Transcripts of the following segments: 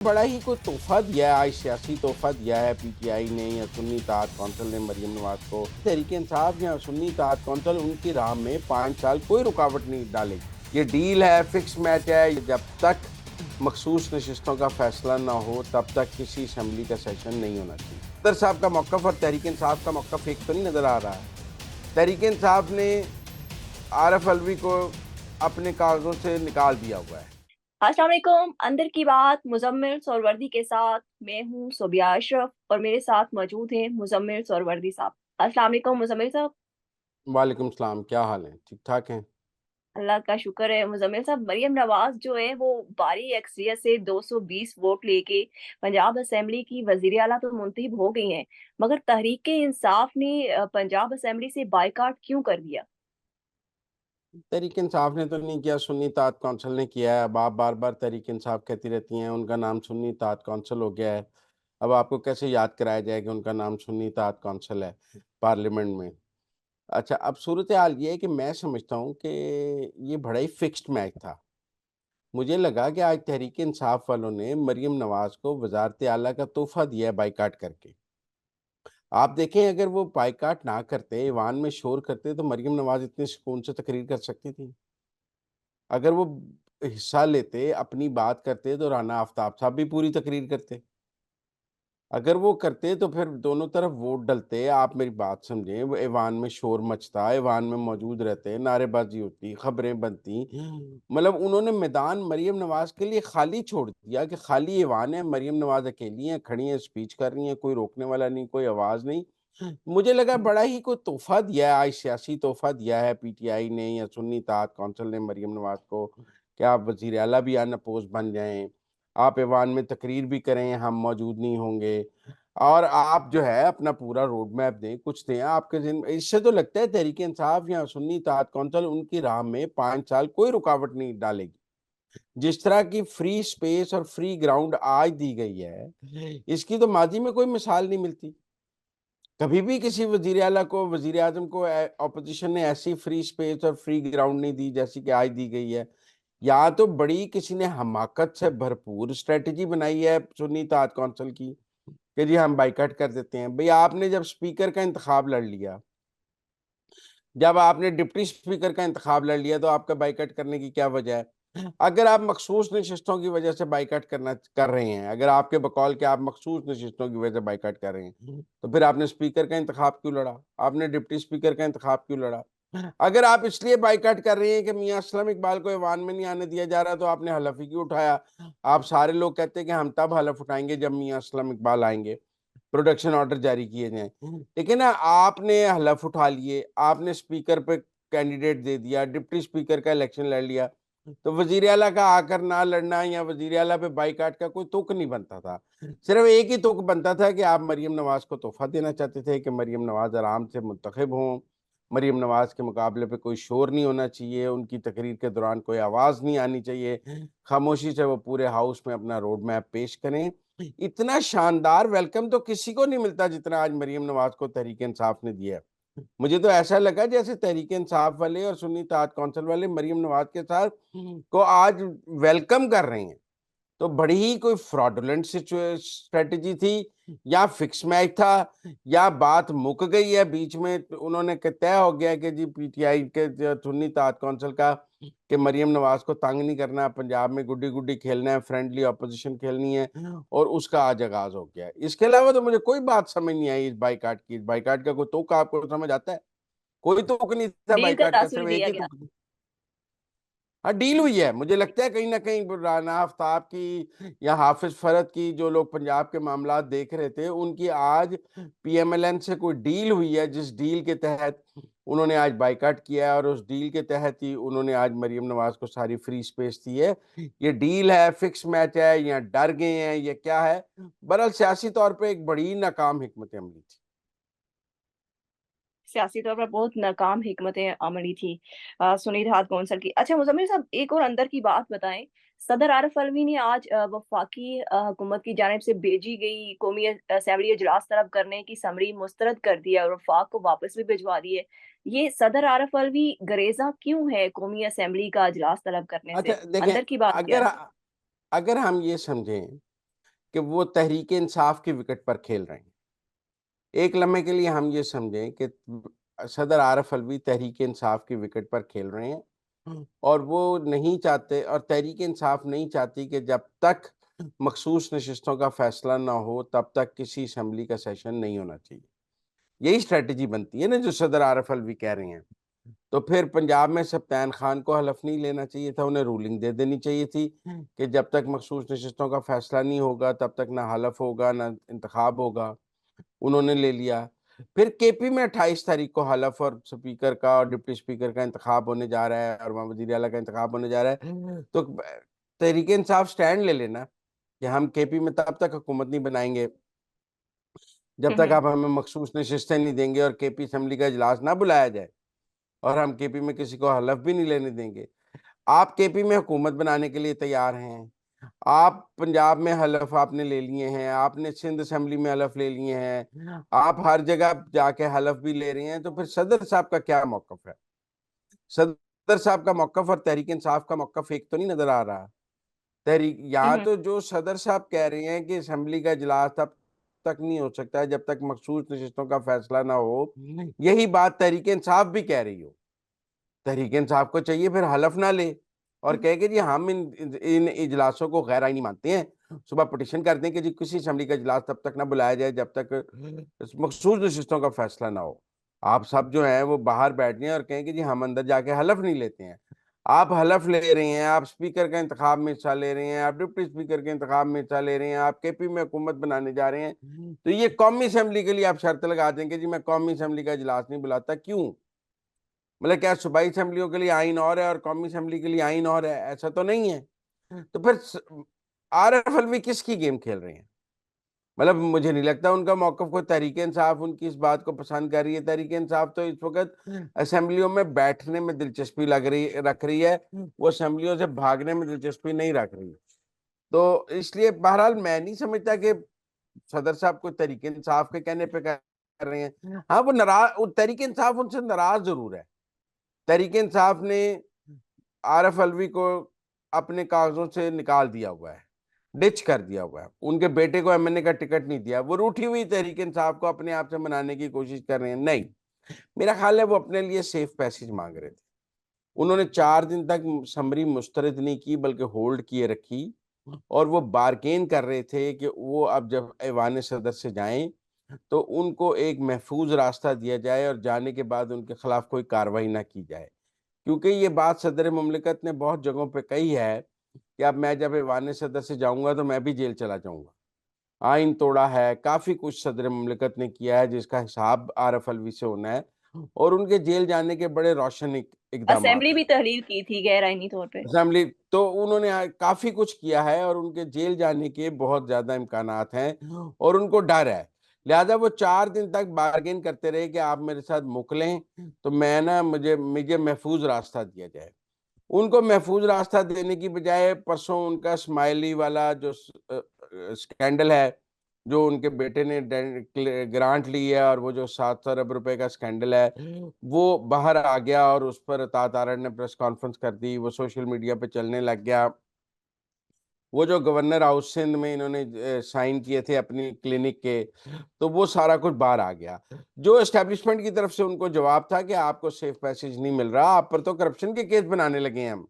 बड़ा ही कोई तोहफा दिया है, आज सियासी तोहफा दिया है पीटीआई ने या सुन्नी इत्तेहाद कौंसिल ने मरियम नवाज को। तहरीक इंसाफ या सुन्नी इत्तेहाद कौंसिल उनकी राह में 5 साल कोई रुकावट नहीं डालेगी। ये डील है, फिक्स मैच है। जब तक मखसूस नशिस्तों का फैसला ना हो तब तक किसी असम्बली का सेशन नहीं होना चाहिए। सदर साहब का मौकफ और तहरीक इंसाफ का मौकफ एक तो नहीं नजर आ रहा है। तहरीक इंसाफ ने आरफ अलवी को अपने कागजों से निकाल दिया हुआ है। अस्सलाम वालेकुम। अंदर की बात मुजम्मिल सोरवर्दी के साथ मैं हूँ सोबिया अशरफ और मेरे साथ मौजूद हैं मुजम्मिल सोरवर्दी साहब। अस्सलाम वालेकुम मुजम्मिल साहब। वालेकुम सलाम, क्या हाल है? ठीक ठाक हैं? अल्लाह का शुक्र है। मुजम्मिल साहब, मरियम नवाज जो है वो भारी अक्सरियत से 220 वोट लेके पंजाब असेंबली की वजीर आला तो मुंतखब हो गई हैं, मगर तहरीक इंसाफ ने पंजाब असेंबली से बायकॉट क्यों कर दिया? तहरीक इंसाफ ने तो नहीं किया, सुन्नी इत्तेहाद कौंसिल ने किया है। अब आप बार बार तहरीक इंसाफ कहती रहती हैं, उनका नाम सुन्नी इत्तेहाद कौंसिल हो गया है। अब आपको कैसे याद कराया जाए कि उनका नाम सुन्नी इत्तेहाद कौंसिल है पार्लियामेंट में? अच्छा, अब सूरत हाल ये है कि मैं समझता हूँ कि ये बड़ा ही फिक्स्ड मैच था। मुझे लगा कि आज तहरीक इंसाफ वालों ने मरियम नवाज को वजारत आला का तोहफा दिया है बाइकाट करके। आप देखें, अगर वो बाइकाट ना करते, ईवान में शोर करते, तो मरियम नवाज इतने सुकून से तकरीर कर सकती थी। अगर वो हिस्सा लेते, अपनी बात करते, तो राना आफ्ताब साहब भी पूरी तकरीर करते। अगर वो करते तो फिर दोनों तरफ वोट डलते। आप मेरी बात समझें, वो ऐवान में शोर मचता, ऐवान में मौजूद रहते, नारेबाजी होती, खबरें बनती। मतलब उन्होंने मैदान मरियम नवाज के लिए खाली छोड़ दिया कि खाली ऐवान है, मरियम नवाज अकेली हैं, खड़ी हैं, स्पीच कर रही हैं, कोई रोकने वाला नहीं, कोई आवाज़ नहीं। मुझे लगा बड़ा ही कोई तोहफा दिया है, आज सियासी तोहफा दिया है पीटीआई ने या सुन्नी इत्तेहाद कौंसिल ने मरियम नवाज को, कि आप वजीर आला भी अनअपोज बन जाएं, आप ऐवान में तकरीर भी करें, हम मौजूद नहीं होंगे, और आप जो है अपना पूरा रोड मैप दें, कुछ दें आपके जिन। इससे तो लगता है तहरीक इंसाफ या सुन्नी इत्तेहाद कौंसिल उनकी राह में 5 साल कोई रुकावट नहीं डालेगी। जिस तरह की फ्री स्पेस और फ्री ग्राउंड आज दी गई है, इसकी तो माजी में कोई मिसाल नहीं मिलती। कभी भी किसी वजीर आला को, वजीर आजम को ऑपोजिशन ने ऐसी फ्री स्पेस और फ्री ग्राउंड नहीं दी जैसी कि आज दी गई है। या तो बड़ी किसी ने हमाकत से भरपूर स्ट्रेटजी बनाई है सुन्नी इत्तेहाद कौंसिल की कि जी हम बाइकआउट कर देते हैं। भाई, आपने जब स्पीकर का इंतखाब लड़ लिया, जब आपने डिप्टी स्पीकर का इंतखाब लड़ लिया, तो आपका बाइकआउट करने की क्या वजह है? अगर आप मखसूस नशिस्तों की वजह से बाइकआउट कर रहे हैं, अगर आपके बकौल के आप मखसूस नशिस्तों की वजह से बाइकआउट कर रहे हैं, तो फिर आपने स्पीकर का इंतखाब क्यों लड़ा? आपने डिप्टी स्पीकर का इंतखाब क्यों लड़ा? अगर आप इसलिए बाइकआउट कर रहे हैं कि मियां असलम इकबाल को ईवान में नहीं आने दिया जा रहा, तो आपने हलफ ही क्यों उठाया? आप सारे लोग कहते हैं कि हम तब हलफ उठाएंगे जब मियां असलम इकबाल आएंगे, प्रोडक्शन ऑर्डर जारी किए जाएं। लेकिन ना, आपने हलफ उठा लिए, आपने स्पीकर पे कैंडिडेट दे दिया, डिप्टी स्पीकर का इलेक्शन लड़ लिया, तो वजीर आला का आकर ना लड़ना या वजीर आला पे बाइकाट का कोई तुक नहीं बनता था। सिर्फ एक ही तुक बनता था कि आप मरियम नवाज को तोहफा देना चाहते थे कि मरियम नवाज आराम से मुंतखब हों, मरियम नवाज के मुकाबले पे कोई शोर नहीं होना चाहिए, उनकी तकरीर के दौरान कोई आवाज़ नहीं आनी चाहिए, खामोशी से वो पूरे हाउस में अपना रोड मैप पेश करें। इतना शानदार वेलकम तो किसी को नहीं मिलता जितना आज मरियम नवाज को तहरीक इंसाफ ने दिया है। मुझे तो ऐसा लगा जैसे तहरीक इंसाफ वाले और सुन्नी इत्तेहाद कौंसिल वाले मरियम नवाज के साथ को आज वेलकम कर रहे हैं। तो बड़ी ही कोई फ्रॉडुलेंट स्ट्रेटजी थी, या फिक्स मैच था, या बात मुक गई है बीच में, तो उन्होंने तय हो गया कि जी पीटीआई के जो सुन्नी इत्तेहाद कौंसिल का, कि मरियम नवाज को तंग नहीं करना, पंजाब में गुड्डी गुड्डी खेलना है, फ्रेंडली ऑपोजिशन खेलनी है, और उसका आज आगाज हो गया है। इसके अलावा तो मुझे कोई बात समझ नहीं आई इस बाइकाट की। इस बाइकाट का कोई तुक आपको समझ आता है? कोई तुक नहीं था डील का बाइकाट का, तासुर सिर्फ एक दिया ही गया। तुक। हाँ, डील हुई है। मुझे लगता है कहीं ना कहीं राना आफ्ताब की या हाफिज फरद की, जो लोग पंजाब के मामला देख रहे थे, उनकी आज पीएमएलएन से कोई डील हुई है, जिस डील के तहत उन्होंने आज बाइकाट किया है, और उस डील के तहत ही उन्होंने आज मरियम नवाज को सारी फ्री स्पेस दी है। ये डील है, फिक्स मैच है, या डर गए हैं, ये क्या है? बहरहाल सियासी तौर पर एक बड़ी नाकाम हिकमत अमली थी। सियासी तौर पर बहुत नाकाम हिकमत अमली थी सुनील हाथ कौंसल की। अच्छा मुजम्मिल साहब, एक और अंदर की बात बताएं। सदर आरफ अलवी ने आज वफाकी हुकूमत की जानिब से भेजी गई कौमी असेंबली इजलास तलब करने की समरी मुस्तरद कर दिया और वफाक को वापस भी भिजवा दिए। ये सदर आरफ अलवी गरेजा क्यों है कौमी असेंबली का इजलास तलब करने अच्छा से? देखें, अंदर की बात क्या अगर है? अगर हम ये समझें कि वो तहरीक इंसाफ की विकेट पर खेल रहे हैं। एक लम्हे के लिए हम ये समझें कि सदर आरफ अलवी तहरीक इंसाफ की विकेट पर खेल रहे हैं और वो नहीं चाहते, और तहरीक इंसाफ नहीं चाहती कि जब तक मखसूस नशिस्तों का फैसला ना हो तब तक किसी असम्बली का सेशन नहीं होना चाहिए। यही स्ट्रेटजी बनती है ना जो सदर आरफ अलवी कह रहे हैं। तो फिर पंजाब में सप्तान खान को हलफ नहीं लेना चाहिए था, उन्हें रूलिंग दे देनी चाहिए थी कि जब तक मखसूस नशिस्तों का फैसला नहीं होगा तब तक ना हलफ होगा ना इंतखाब होगा। उन्होंने ले लिया। फिर केपी में 28 तारीख को हलफ और स्पीकर का और डिप्टी स्पीकर का इंतखाब होने जा रहा है और वहाँ वज़ीर आला का इंतखाब होने जा रहा है। तो तहरीक इंसाफ स्टैंड ले लेना कि हम केपी में तब तक हुकूमत नहीं बनाएंगे जब तक हम्म आप हमें मखसूस नशिस्तें नहीं देंगे और केपी असम्बली का इजलास ना बुलाया जाए, और हम केपी में किसी को हलफ भी नहीं लेने देंगे। आप केपी में हुकूमत बनाने के लिए तैयार हैं, आप पंजाब में हलफ आपने ले लिए हैं, आपने सिंध असेंबली में हलफ ले लिए हैं, आप हर जगह जाके हलफ भी ले रहे हैं, तो फिर सदर साहब का क्या मौकफ है? सदर साहब का मौकफ और तहरीक इंसाफ का मौकफ एक तो नहीं नजर आ रहा। तहरीक यहाँ हम्म तो जो सदर साहब कह रहे हैं कि असेंबली का इजलास तब तक नहीं हो सकता है जब तक मखसूस नशिस्तों का फैसला ना हो, यही बात तहरीक इंसाफ भी कह रही हो। तहरीक इंसाफ को चाहिए फिर हलफ ना ले और कहे कि जी हम इन इजलासों को गैर आईनी मानते हैं, सुबह पटिशन कर दें कि जी किसी असेंबली का इजलास तब तक ना बुलाया जाए जब तक मखसूस नशिस्तों का फैसला ना हो। आप सब जो हैं वो बाहर बैठ जाएं और कहें कि जी हम अंदर जाके हलफ नहीं लेते हैं। आप हलफ ले रहे हैं, आप स्पीकर का इंतखाब में हिस्सा ले रहे हैं, आप डिप्टी स्पीकर के इंतखाब में हिस्सा ले रहे हैं, आप केपी में हुकूमत बनाने जा रहे हैं, तो ये कौमी असेंबली के लिए आप शर्त लगा देंगे जी मैं कौमी असेंबली का इजलास नहीं बुलाता। क्यों? मतलब क्या सूबाई असेंबलियों के लिए आइन और है और कौमी असेंबली के लिए आइन और है? ऐसा तो नहीं है। तो फिर आरएफ अलवी किसकी गेम खेल रहे हैं? मतलब मुझे नहीं लगता उनका मौकफ को तहरीक इंसाफ उनकी इस बात को पसंद कर रही है। तहरीक इंसाफ तो इस वक्त असेंबलियों में बैठने में दिलचस्पी लग रही रख रही है, वो असेंबलियों से भागने में दिलचस्पी नहीं रख रही। तो इसलिए बहरहाल मैं नहीं समझता कि सदर साहब को तहरीक इंसाफ के कहने पे कर रहे हैं। हाँ, वो नाराज, तहरीक इंसाफ उनसे नाराज जरूर है। तहरीक इंसाफ ने आरफ अलवी को अपने कागजों से निकाल दिया हुआ है, डिच कर दिया हुआ है, उनके बेटे को एमएनए का टिकट नहीं दिया। वो रूठी हुई तहरीक इंसाफ को अपने आप से मनाने की कोशिश कर रहे हैं। नहीं, मेरा ख्याल है वो अपने लिए सेफ पैसेज मांग रहे थे। उन्होंने 4 दिन तक समरी मुस्तरद नहीं की बल्कि होल्ड किए रखी, और वो बारगेन कर रहे थे कि वो अब जब ऐवान सदर से जाएं तो उनको एक महफूज रास्ता दिया जाए और जाने के बाद उनके खिलाफ कोई कार्रवाई ना की जाए। क्योंकि ये बात सदर मुमलिकत ने बहुत जगहों पे कही है कि अब मैं जब ऐवान सदर से जाऊंगा तो मैं भी जेल चला जाऊंगा। आइन तोड़ा है, काफी कुछ सदर मुमलिकत ने किया है जिसका हिसाब आरफ अलवी से होना है, और उनके जेल जाने के बड़े रोशन इकदाम असेंबली हैं। भी तहरीर की थी गैर आईनी तौर पे। असेंबली तो उन्होंने काफी कुछ किया है और उनके जेल जाने के बहुत ज्यादा इम्कानात हैं और उनको डर है। लिहाजा वो 4 दिन तक बार्गेन करते रहे कि आप मेरे साथ मुकलें तो मैं ना मुझे मुझे महफूज रास्ता दिया जाए। उनको महफूज रास्ता देने की बजाय परसों उनका स्माइली वाला जो स्कैंडल है, जो उनके बेटे ने ग्रांट ली है, और वो जो 7 अरब रुपए का स्कैंडल है वो बाहर आ गया और उस पर अतात आर्यर ने प्रेस कॉन्फ्रेंस कर दी, वो सोशल मीडिया पे चलने लग गया। वो जो गवर्नर हाउस सिंध में इन्होंने साइन किए थे अपनी क्लिनिक के, तो वो सारा कुछ बाहर आ गया। जो एस्टेब्लिशमेंट की तरफ से उनको जवाब था कि आपको सेफ पैसेज नहीं मिल रहा, आप पर तो करप्शन के केस बनाने लगे हैं हम,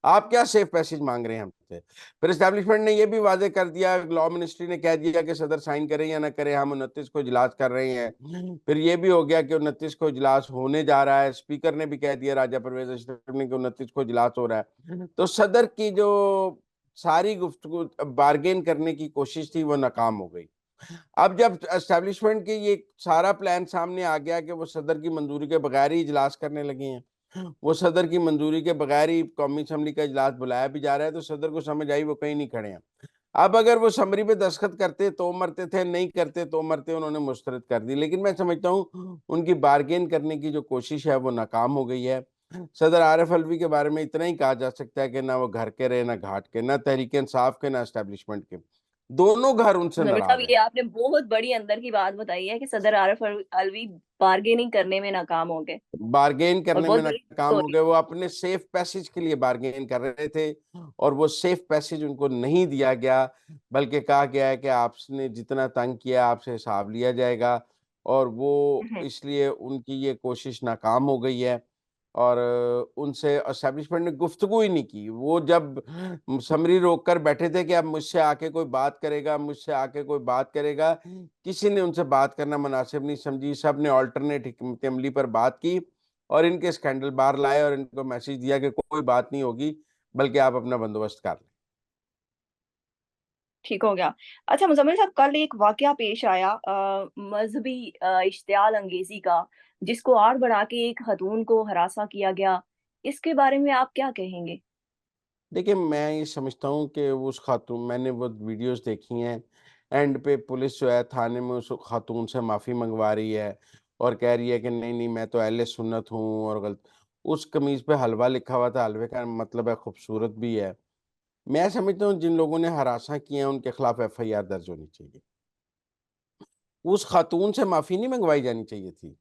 आप क्या सेफ पैसेज मांग रहे हैं हमसे? फिर एस्टेब्लिशमेंट ने यह भी वाजे कर दिया, लॉ मिनिस्ट्री ने कह दिया कि सदर साइन करें या ना करें हम 29 को इजलास कर रहे हैं। फिर ये भी हो गया कि 29 को इजलास होने जा रहा है, स्पीकर ने भी कह दिया राजा परवेज अशरफ ने कि 29 को इजलास हो रहा है। तो सदर की जो सारी गुफ्तगू बार्गेन करने की कोशिश थी वो नाकाम हो गई। अब जब एस्टेब्लिशमेंट की ये सारा प्लान सामने आ गया कि वो सदर की मंजूरी के बगैर ही इजलास करने लगे हैं, वो सदर की मंजूरी के बगैर ही कौमी असम्बली का इजलास बुलाया भी जा रहा है, तो सदर को समझ आई वो कहीं नहीं खड़े हैं। अब अगर वो समरी पे दस्तखत करते तो मरते थे, नहीं करते तो मरते, उन्होंने मुस्तरद कर दी। लेकिन मैं समझता हूँ उनकी बार्गेन करने की जो कोशिश है वो नाकाम हो गई है। सदर आरिफ अलवी के बारे में इतना ही कहा जा सकता है कि ना वो घर के रहे, ना घाट के, ना तहरीक इंसाफ के, ना एस्टेब्लिशमेंट के। दोनों घर उनसे मुजम्मिल साहब, नाराज ये हैं। आपने बहुत बड़ी अंदर की बात बताई है कि सदर आरिफ अलवी बार्गेनिंग करने में नाकाम हो गए, बार्गेन और करने में बहुत बड़ी नाकाम हो स्टोरी। गए, वो अपने सेफ पैसेज के लिए बार्गेन कर रहे थे और वो सेफ पैसेज उनको नहीं दिया गया, बल्कि कहा गया है कि आपने जितना तंग किया आपसे हिसाब लिया जाएगा, और वो हम्म। इसलिए उनकी ये कोशिश नाकाम हो गई है। और उनसे एस्टेब्लिशमेंट ने गुफ्तगू ही नहीं की। वो जब समरी रोक कर बैठे थे कि अब मुझसे आके कोई बात करेगा, मुझसे आके कोई बात करेगा, किसी ने उनसे बात करना मुनासिब नहीं समझी। सब ने अल्टरनेट हिकमत अमली पर बात की और इनके स्कैंडल बाहर लाए और इनको मैसेज दिया कि कोई बात नहीं होगी, बल्कि आप अपना बंदोबस्त कर लें। ठीक हो गया। अच्छा मुजम्मिल साहब, कल एक वाकया पेश आया मजहबी इश्तियाल अंगेजी का, जिसको आड़ बढ़ा के एक खातून को हरासा किया गया। इसके बारे में आप क्या कहेंगे? देखिए, मैं ये समझता हूँ कि उस खातून, मैंने वो वीडियोज़ देखी हैं, एंड पे पुलिस जो है थाने में उस खातून से माफ़ी मंगवा रही है और कह रही है कि नहीं, नहीं मैं तो अहले सुन्नत हूँ और गलत। उस कमीज़ पे हलवा लिखा हुआ था, हलवे का मतलब है खूबसूरत भी है। मैं समझता हूँ जिन लोगों ने हरासा किए हैं उनके खिलाफ एफआईआर दर्ज होनी चाहिए। उस खातून से माफ़ी नहीं मंगवाई जानी चाहिए थी।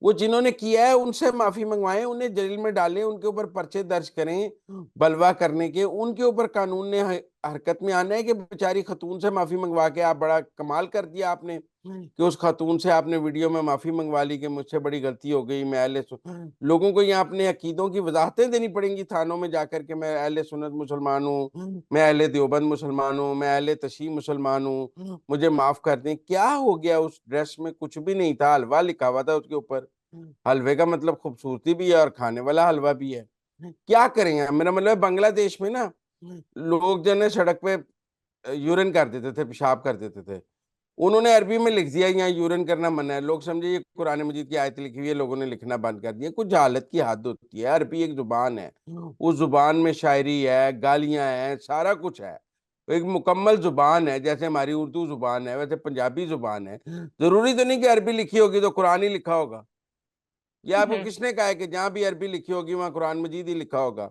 वो जिन्होंने किया है उनसे माफ़ी मंगवाएँ, उन्हें जेल में डालें, उनके ऊपर पर्चे दर्ज करें, बलवा करने के। उनके ऊपर कानून ने हरकत में आना है कि बेचारी खातून से माफ़ी मंगवा के आप बड़ा कमाल कर दिया आपने, कि उस खातून से आपने वीडियो में माफ़ी मंगवा ली कि मुझसे बड़ी गलती हो गई, मैं अहले सु लोगों को यहाँ अपने अकीदों की वज़ाहतें देनी पड़ेंगी थानों में जाकर के, मैं अहले सुन्नत मुसलमान हूँ, मैं अहले देवबंद मुसलमान हूँ, मैं अहले तशय्युह मुसलमान हूँ, मुझे माफ़ कर दें। क्या हो गया उस ड्रेस में? कुछ भी नहीं था, हलवा लिखा हुआ था उसके ऊपर। हलवे का मतलब खूबसूरती भी है और खाने वाला हलवा भी है। क्या करें? मेरा मतलब है बांग्लादेश में ना लोग जो है ना सड़क पे यूरिन कर देते थे, पेशाब कर देते थे। उन्होंने अरबी में लिख दिया यहाँ यूरिन करना मना है। लोग समझे ये कुरान मजीद की आयत लिखी हुई है, लोगों ने लिखना बंद कर दिया। कुछ जहालत की हद होती है। अरबी एक ज़ुबान है, उस ज़ुबान में शायरी है, गालियाँ हैं, सारा कुछ है। एक मुकम्मल ज़ुबान है, जैसे हमारी उर्दू ज़ुबान है, वैसे पंजाबी ज़ुबान है। ज़रूरी तो नहीं कि अरबी लिखी होगी तो कुरान ही लिखा होगा। ये आपको हम्म। किसने कहा है कि जहाँ भी अरबी लिखी होगी वहाँ कुरान मजीद ही लिखा होगा?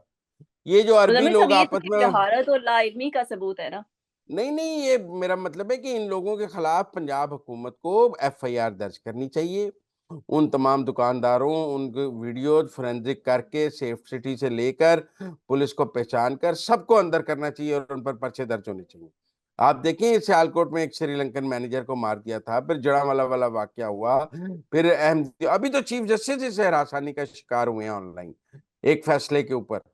ये जो अरबी मुजम्मिल साहब, लोग ये तो आपस फिर में, जहालत और लाइल्मी का सबूत है ना। नहीं, नहीं, ये मेरा मतलब है कि इन लोगों के खिलाफ पंजाब हुकूमत को एफआईआर दर्ज करनी चाहिए। उन तमाम दुकानदारों, उनके वीडियोज़ फोरेंसिक करके सेफ सिटी से लेकर पुलिस को पहचान कर सबको अंदर करना चाहिए और उन पर पर्चे दर्ज होने चाहिए। आप देखें सियालकोट में एक श्रीलंकन मैनेजर को मार दिया था, फिर जड़ावाला वाला वाकया हुआ, फिर अभी तो चीफ जस्टिस इस हरासानी का शिकार हुए हैं ऑनलाइन, एक फैसले के ऊपर।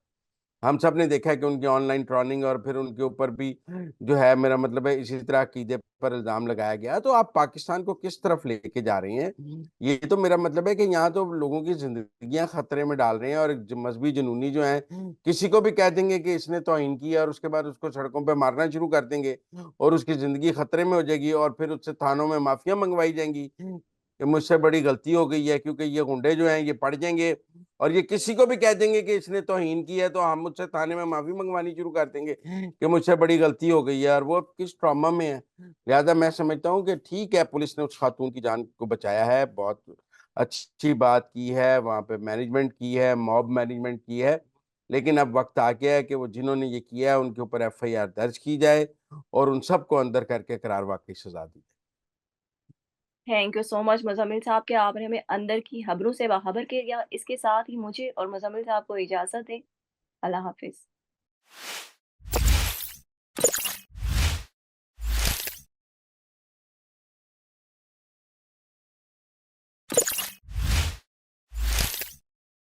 हम सब ने देखा है कि उनकी ऑनलाइन ट्रोलिंग और फिर उनके ऊपर भी जो है, मेरा मतलब है इसी तरह अकीदे पर इल्ज़ाम लगाया गया। तो आप पाकिस्तान को किस तरफ लेके जा रहे हैं? ये तो मेरा मतलब है कि यहाँ तो लोगों की ज़िंदगियाँ खतरे में डाल रहे हैं और मज़हबी जुनूनी जो हैं, किसी को भी कह देंगे कि इसने तौहीन की है और उसके बाद उसको सड़कों पे मारना शुरू कर देंगे और उसकी ज़िंदगी खतरे में हो जाएगी और फिर उससे थानों में माफ़ियाँ मंगवाई जाएँगी कि मुझसे बड़ी गलती हो गई है, क्योंकि ये गुंडे जो हैं ये पड़ जाएँगे और ये किसी को भी कह देंगे कि इसने तौहीन की है तो हम मुझसे थाने में माफी मंगवानी शुरू कर देंगे कि मुझसे बड़ी गलती हो गई है और वो किस ट्रॉमा में है। लिहाजा मैं समझता हूँ कि ठीक है, पुलिस ने उस खातून की जान को बचाया है, बहुत अच्छी बात की है, वहाँ पे मैनेजमेंट की है, मॉब मैनेजमेंट की है। लेकिन अब वक्त आ गया है कि वो जिन्होंने ये किया है उनके ऊपर एफआईआर दर्ज की जाए और उन सबको अंदर करके करार वाकई सजा दी जाए। Thank you so much Muzammil साहब, के आपने हमें अंदर की खबरों से बाखबर किया। इसके साथ ही मुझे और मुजम्मिल साहब को इजाजत दें। अल्लाह हाफिज।